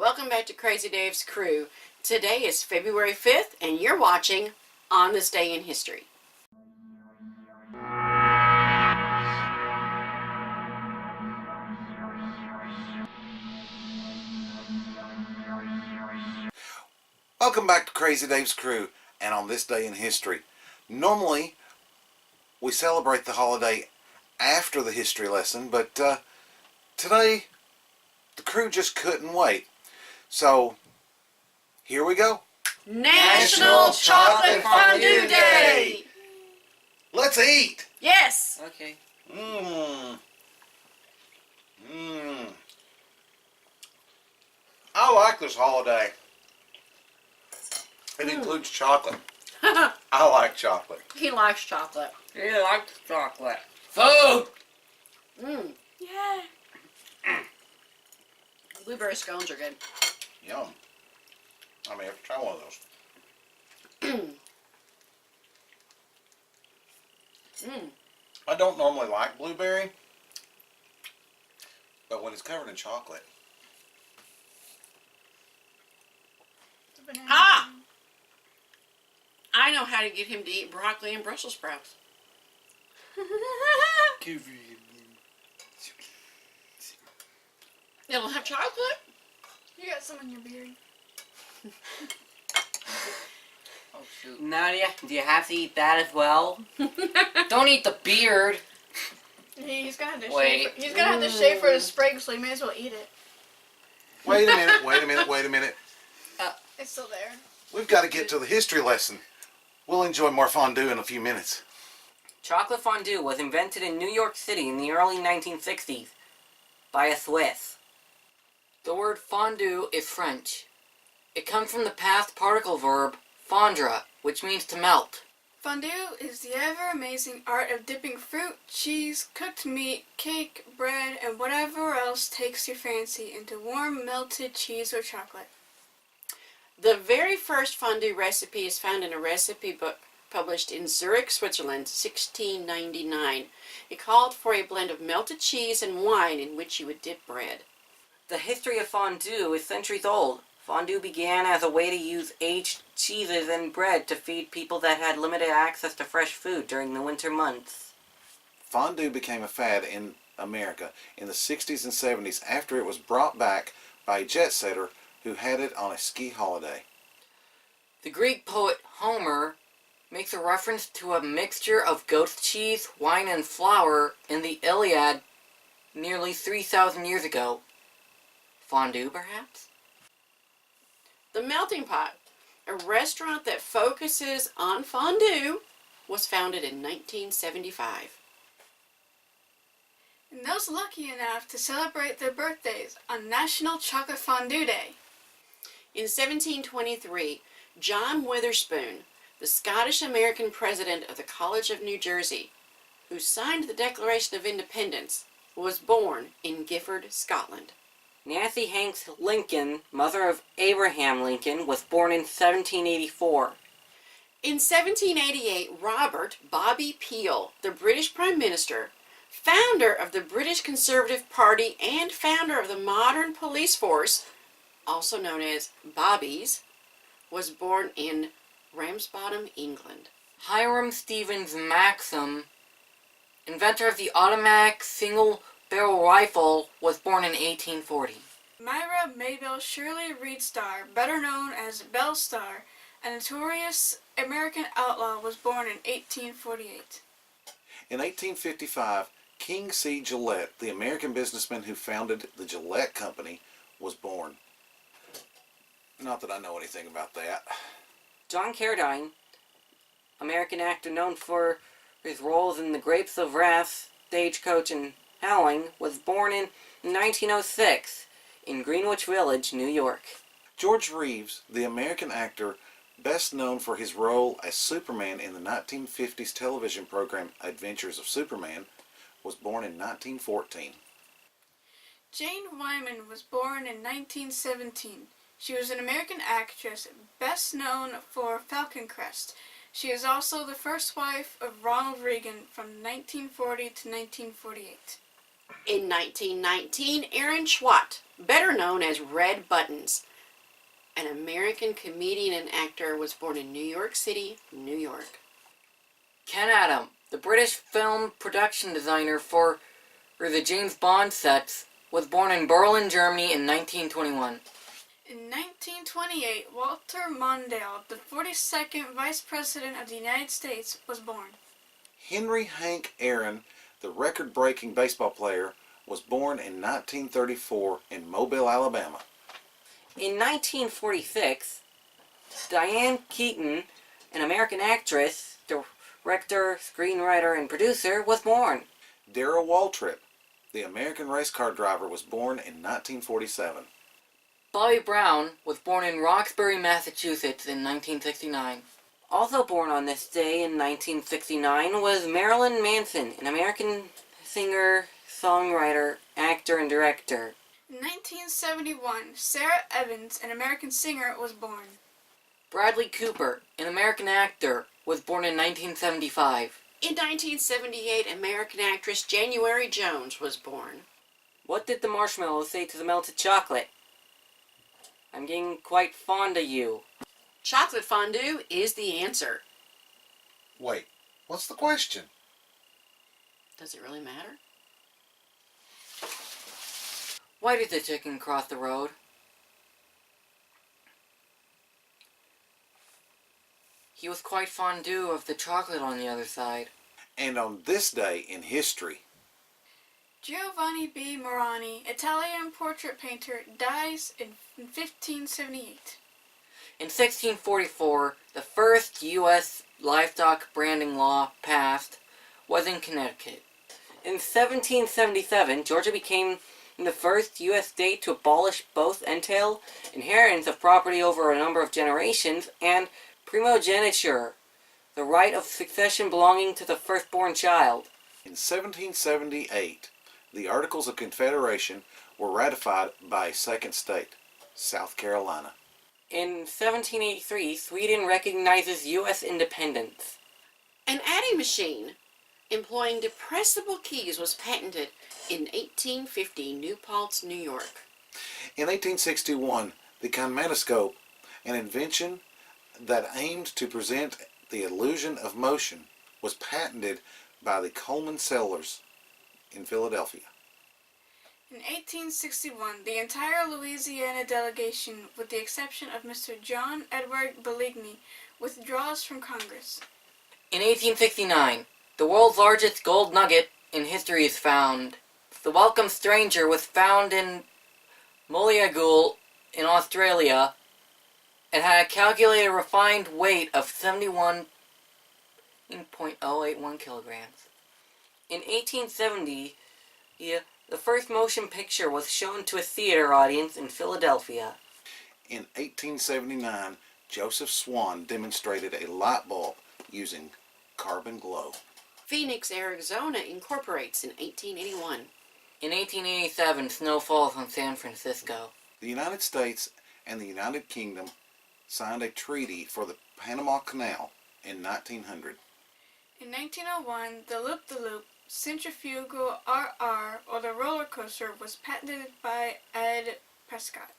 Welcome back to Crazy Dave's Crew. Today is February 5th and you're watching On This Day in History. Welcome back to Crazy Dave's Crew and On This Day in History. Normally we celebrate the holiday after the history lesson, but today the crew just couldn't wait. So here we go. National Chocolate Fondue Day! Let's eat! Yes! Okay. I like this holiday. It includes chocolate. I like chocolate. He likes chocolate. He likes chocolate. Food! Yeah. Blueberry scones are good. Yum. I may have to try one of those. I don't normally like blueberry, but when it's covered in chocolate. Ah! I know how to get him to eat broccoli and Brussels sprouts. It'll have chocolate. You got some in your beard. Oh shoot. Nadia, do you have to eat that as well? Don't eat the beard. He's gonna have to Wait. shave. He's gonna have to shave for his sprig, so he may as well eat it. Wait a minute. It's still there. We've got to get to the history lesson. We'll enjoy more fondue in a few minutes. Chocolate fondue was invented in New York City in the early 1960s by a Swiss. The word fondue is French. It comes from the past particle verb fondre, which means to melt. Fondue is the ever-amazing art of dipping fruit, cheese, cooked meat, cake, bread, and whatever else takes your fancy into warm, melted cheese or chocolate. The very first fondue recipe is found in a recipe book published in Zurich, Switzerland, 1699. It called for a blend of melted cheese and wine in which you would dip bread. The history of fondue is centuries old. Fondue began as a way to use aged cheeses and bread to feed people that had limited access to fresh food during the winter months. Fondue became a fad in America in the 60s and 70s after it was brought back by a jet setter who had it on a ski holiday. The Greek poet Homer makes a reference to a mixture of goat's cheese, wine, and flour in the Iliad nearly 3,000 years ago. Fondue, perhaps? The Melting Pot, a restaurant that focuses on fondue, was founded in 1975. And those lucky enough to celebrate their birthdays on National Chocolate Fondue Day. In 1723, John Witherspoon, the Scottish-American president of the College of New Jersey, who signed the Declaration of Independence, was born in Gifford, Scotland. Nancy Hanks Lincoln, mother of Abraham Lincoln, was born in 1784. In 1788, Robert Bobby Peel, the British Prime Minister, founder of the British Conservative Party and founder of the modern police force, also known as Bobbies, was born in Ramsbottom, England. Hiram Stevens Maxim, inventor of the automatic single-barrel rifle, was born in 1840. Myra Maybelle Shirley Reed Starr, better known as Belle Starr, a notorious American outlaw, was born in 1848. In 1855, King C. Gillette, the American businessman who founded the Gillette Company, was born. Not that I know anything about that. John Carradine, American actor known for his roles in The Grapes of Wrath, Stagecoach, and Howling, was born in 1906 in Greenwich Village, New York. George Reeves, the American actor best known for his role as Superman in the 1950s television program Adventures of Superman, was born in 1914. Jane Wyman was born in 1917. She was an American actress best known for Falcon Crest. She is also the first wife of Ronald Reagan from 1940 to 1948. In 1919, Aaron Schwatt, better known as Red Buttons, an American comedian and actor, was born in New York City, New York. Ken Adam, the British film production designer for the James Bond sets, was born in Berlin, Germany in 1921. In 1928, Walter Mondale, the 42nd Vice President of the United States, was born. Henry Hank Aaron, the record-breaking baseball player, was born in 1934 in Mobile, Alabama. In 1946, Diane Keaton, an American actress, director, screenwriter, and producer, was born. Darrell Waltrip, the American race car driver, was born in 1947. Bobby Brown was born in Roxbury, Massachusetts in 1969. Also born on this day in 1969 was Marilyn Manson, an American singer, songwriter, actor, and director. In 1971, Sarah Evans, an American singer, was born. Bradley Cooper, an American actor, was born in 1975. In 1978, American actress January Jones was born. What did the marshmallow say to the melted chocolate? I'm getting quite fond of you. Chocolate fondue is the answer. Wait, what's the question? Does it really matter? Why did the chicken cross the road? He was quite fondue of the chocolate on the other side. And on this day in history, Giovanni B. Morani, Italian portrait painter, dies in 1578. In 1644, the first U.S. livestock branding law passed was in Connecticut. In 1777, Georgia became the first U.S. state to abolish both entail, inheritance of property over a number of generations, and primogeniture, the right of succession belonging to the firstborn child. in 1778, the Articles of Confederation were ratified by a second state, South Carolina. In 1783, Sweden recognizes U.S. independence. An adding machine employing depressible keys was patented in 1850, New Paltz, New York. In 1861, the kinetoscope, an invention that aimed to present the illusion of motion, was patented by the Coleman Sellers in Philadelphia. In 1861, the entire Louisiana delegation, with the exception of Mr. John Edward Belligny, withdraws from Congress. In 1869, the world's largest gold nugget in history is found. The Welcome Stranger was found in Mullagool in Australia. It had a calculated refined weight of 71.081 kilograms. In 1870, the first motion picture was shown to a theater audience in Philadelphia. In 1879, Joseph Swan demonstrated a light bulb using carbon glow. Phoenix, Arizona incorporates in 1881. In 1887, snow falls on San Francisco. The United States and the United Kingdom signed a treaty for the Panama Canal in 1900. In 1901, the loop-the-loop centrifugal RR, or the roller coaster, was patented by Ed Prescott.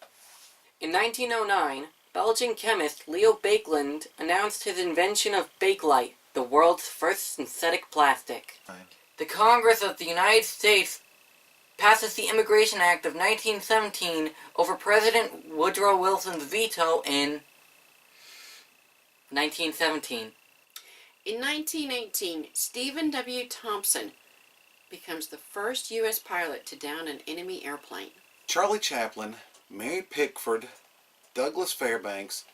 In 1909, Belgian chemist Leo Baekeland announced his invention of Bakelite, the world's first synthetic plastic. The Congress of the United States passes the Immigration Act of 1917 over President Woodrow Wilson's veto in 1917. In 1918, Stephen W. Thompson becomes the first U.S. pilot to down an enemy airplane. Charlie Chaplin, Mary Pickford, Douglas Fairbanks,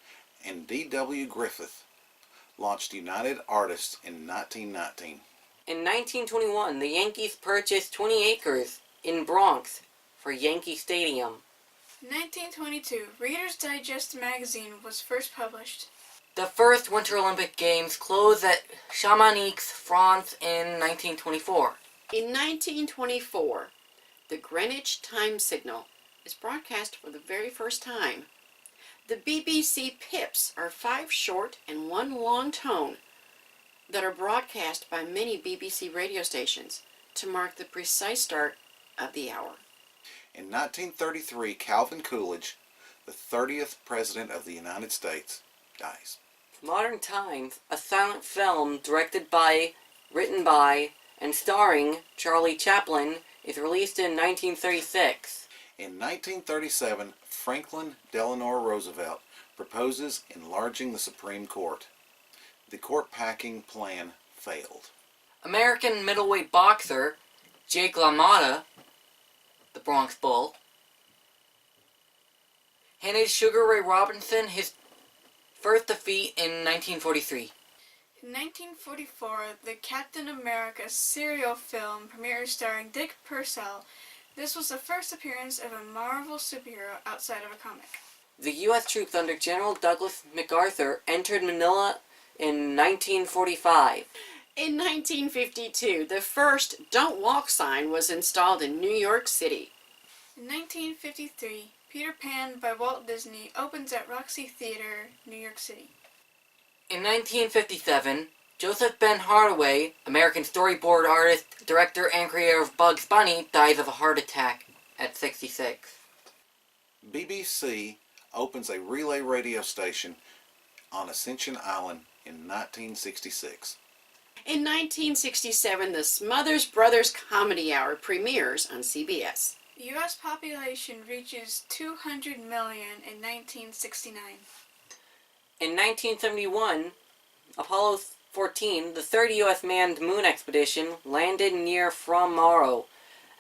and D.W. Griffith launched United Artists in 1919. In 1921, the Yankees purchased 20 acres in Bronx for Yankee Stadium. In 1922, Reader's Digest magazine was first published. The first Winter Olympic Games closed at Chamonix, France in 1924. In 1924, the Greenwich time signal is broadcast for the very first time. The BBC pips are 5 short and 1 long tone that are broadcast by many BBC radio stations to mark the precise start of the hour. In 1933, Calvin Coolidge, the 30th President of the United States, dies. Modern Times, a silent film directed by, written by, and starring Charlie Chaplin, is released in 1936. In 1937, Franklin Delano Roosevelt proposes enlarging the Supreme Court. The court-packing plan failed. American middleweight boxer Jake LaMotta, the Bronx Bull, handed Sugar Ray Robinson his first defeat in 1943. In 1944, the Captain America serial film premiered starring Dick Purcell. This was the first appearance of a Marvel superhero outside of a comic. The U.S. troops under General Douglas MacArthur entered Manila in 1945. In 1952, the first Don't Walk sign was installed in New York City. In 1953, Peter Pan by Walt Disney opens at Roxy Theater, New York City. In 1957, Joseph Ben Hardaway, American storyboard artist, director, and creator of Bugs Bunny, dies of a heart attack at 66. BBC opens a relay radio station on Ascension Island in 1966. In 1967, the Smothers Brothers Comedy Hour premieres on CBS. The U.S. population reaches 200 million in 1969. In 1971, Apollo 14, the third U.S. manned moon expedition, landed near From Morrow.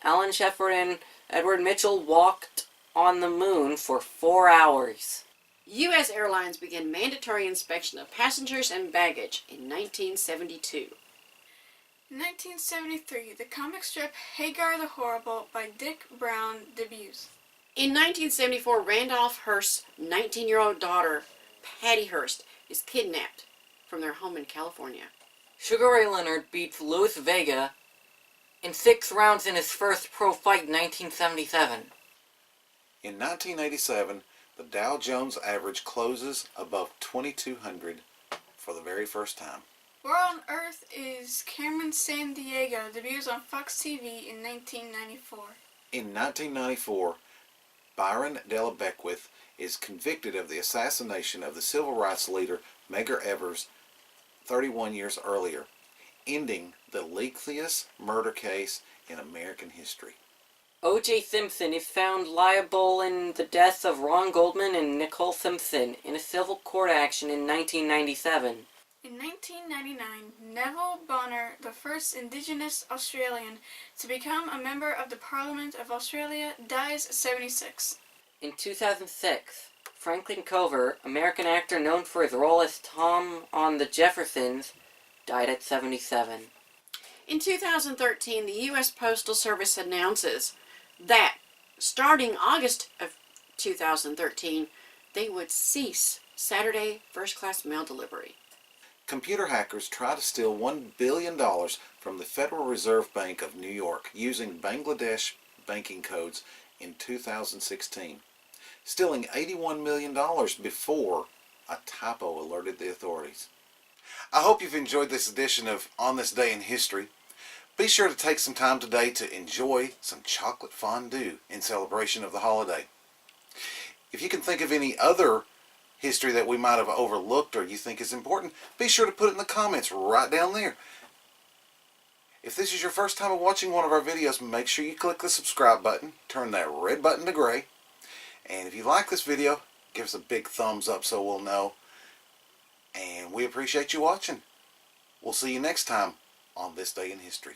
Alan Shepard and Edward Mitchell walked on the moon for 4 hours. U.S. airlines began mandatory inspection of passengers and baggage in 1972. In 1973, the comic strip Hagar the Horrible by Dick Brown debuts. In 1974, Randolph Hearst's 19-year-old daughter, Patty Hearst, is kidnapped from their home in California. Sugar Ray Leonard beats Louis Vega in 6 rounds in his first pro fight in 1977. In 1987, the Dow Jones average closes above 2,200 for the very first time. Where on Earth is Carmen Sandiego debuts on Fox TV in 1994. In 1994, Byron Della Beckwith is convicted of the assassination of the civil rights leader Medgar Evers 31 years earlier, ending the lengthiest murder case in American history. O.J. Simpson is found liable in the deaths of Ron Goldman and Nicole Simpson in a civil court action in 1997. In 1999, Neville Bonner, the first Indigenous Australian to become a member of the Parliament of Australia, dies at 76. In 2006, Franklin Cover, American actor known for his role as Tom on The Jeffersons, died at 77. In 2013, the U.S. Postal Service announces that starting August of 2013, they would cease Saturday first-class mail delivery. Computer hackers try to steal $1 billion from the Federal Reserve Bank of New York using Bangladesh banking codes in 2016, stealing $81 million before a typo alerted the authorities. I hope you've enjoyed this edition of On This Day in History. Be sure to take some time today to enjoy some chocolate fondue in celebration of the holiday. If you can think of any other history that we might have overlooked or you think is important, be sure to put it in the comments right down there. If this is your first time watching one of our videos, make sure you click the subscribe button, turn that red button to gray, and if you like this video, give us a big thumbs up so we'll know. And we appreciate you watching. We'll see you next time on This Day in History.